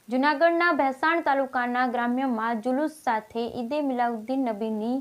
જૂનાગઢના ભેસાણ તાલુકાના ગ્રામ્યમાં જુલુસ સાથે ઈદે મિલાદુન નબીની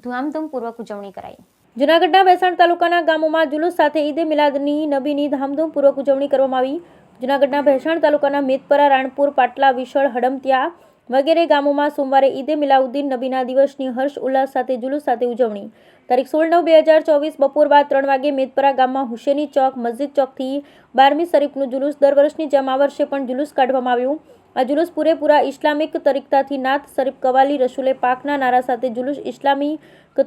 ધામધૂમપૂર્વક ઉજવણી કરાઈ। જૂનાગઢના ભેસાણ તાલુકાના ગામોમાં જુલુસ સાથે ઈદે મિલાદુન નબીની ધામધૂમપૂર્વક ઉજવણી કરવામાં આવી। જૂનાગઢના ભેસાણ તાલુકાના મેદપરા, રાણપુર, પાટલા, વિશળ, હડમતિયા વગેરે ગામોમાં સોમવારે ઈદે મિલાદુન નબીના દિવસની હર્ષ ઉલ્લાસ સાથે જુલુસ સાથે ઉજવણી। તારીખ 16/9/2024 બપોર બાદ 3 વાગે મેદપરા ગામમાં હુસેની ચોક, મસ્જિદ ચોકથી 12મી શરીફનું જુલુસ દર વર્ષની જેમ આ વર્ષે પણ જુલુસ કાઢવામાં આવ્યું। આ જુલુસ પૂરેપૂરા ઇસ્લામિક તરીકાથી નાત શરીફ, કવાલી, રસૂલે પાકના નારા સાથે જુલુસ ઇસ્લામી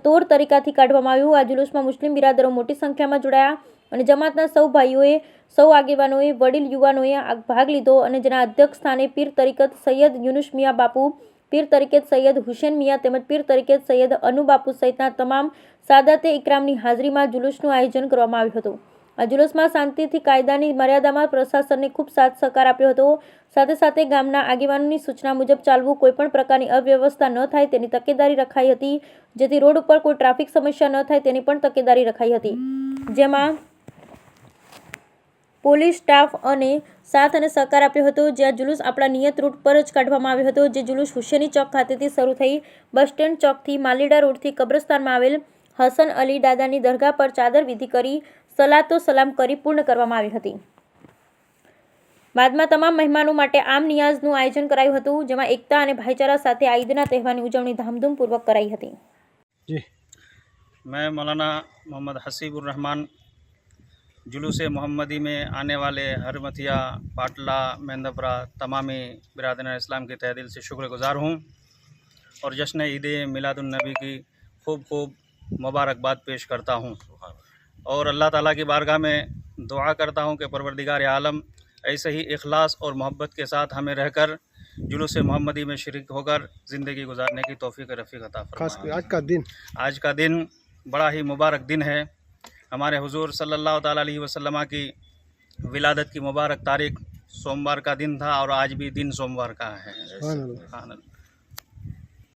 તોર તરીકાથી કાઢવામાં આવ્યું। આ જુલુસમાં મુસ્લિમ બિરાદરો મોટી સંખ્યામાં જોડાયા અને જમાતના સૌ ભાઈઓએ, સૌ આગેવાનોએ, વડીલ યુવાનોએ ભાગ લીધો અને જેના અધ્યક્ષ સ્થાને પીર તરીકત સૈયદ યુનુસ મિયા બાપુ, પીર તરીકે સૈયદ હુસેન મિયા તેમજ પીર તરીકે સૈયદ અનુ બાપુ સહિતના તમામ સાદાતે ઇકરામની હાજરીમાં જુલુસનું આયોજન કરવામાં આવ્યું હતું। આ જુલુસમાં શાંતિથી કાયદાની મર્યાદામાં પ્રશાસનને ખૂબ સાથ સહકાર આપ્યો હતો। સાથે સાથે ગામના આગેવાનોની સૂચના મુજબ ચાલવું, કોઈપણ પ્રકારની અવ્યવસ્થા ન થાય તેની તકેદારી રખાઈ હતી, જેથી રોડ ઉપર કોઈ ટ્રાફિક સમસ્યા ન થાય તેની પણ તકેદારી રખાઈ હતી, જેમાં પોલીસ સ્ટાફ અને સાથ અને સહકાર આપ્યો હતો। જ્યાં જુલુસ આપણા નિયત રૂટ પર જ કાઢવામાં આવ્યો હતો, જે જુલુસ હુસેની ચોક ખાતેથી શરૂ થઈ બસ સ્ટેન્ડ ચોકથી માલીડા રોડથી કબ્રસ્તાનમાં આવેલ હસન અલી દાદાની દરગાહ પર ચાદર વિધિ કરી સલાતો સલામ કરી પૂર્ણ કરવામાં આવી હતી। બાદમાં તમામ મહેમાનો માટે આમ નિયાઝનું આયોજન કરાયું હતું, જેમાં એકતા અને ભાઈચારા સાથે આ ઈદના તહેવારની ઉજવણી ધામધૂમપૂર્વક કરાઈ હતી। जी मैं मौलाना मोहम्मद हसीबुर रहमान जुलूस मोहम्मदी में आने वाले हरमतिया, पाटला, मेंदपरा तमामी बिरादरान इस्लाम के तहे दिल से शुक्रगुजार हूँ और जश्न ईद मिलादुन नबी की खूब खूब मुबारकबाद पेश करता हूँ और अल्लाह ताला की बारगाह में दुआ करता हूँ कि परवरदिगार आलम ऐसे ही इखलास और मोहब्बत के साथ हमें रहकर जुलूस मोहम्मदी में शरीक होकर ज़िंदगी गुजारने की तौफीक रफ़ीक अता फरमाए। आज का दिन बड़ा ही मुबारक दिन है। हमारे हुजूर सल्लल्लाहु ताला अलैहि वसल्लम की विलादत की मुबारक तारीख सोमवार का दिन था और आज भी दिन सोमवार का है।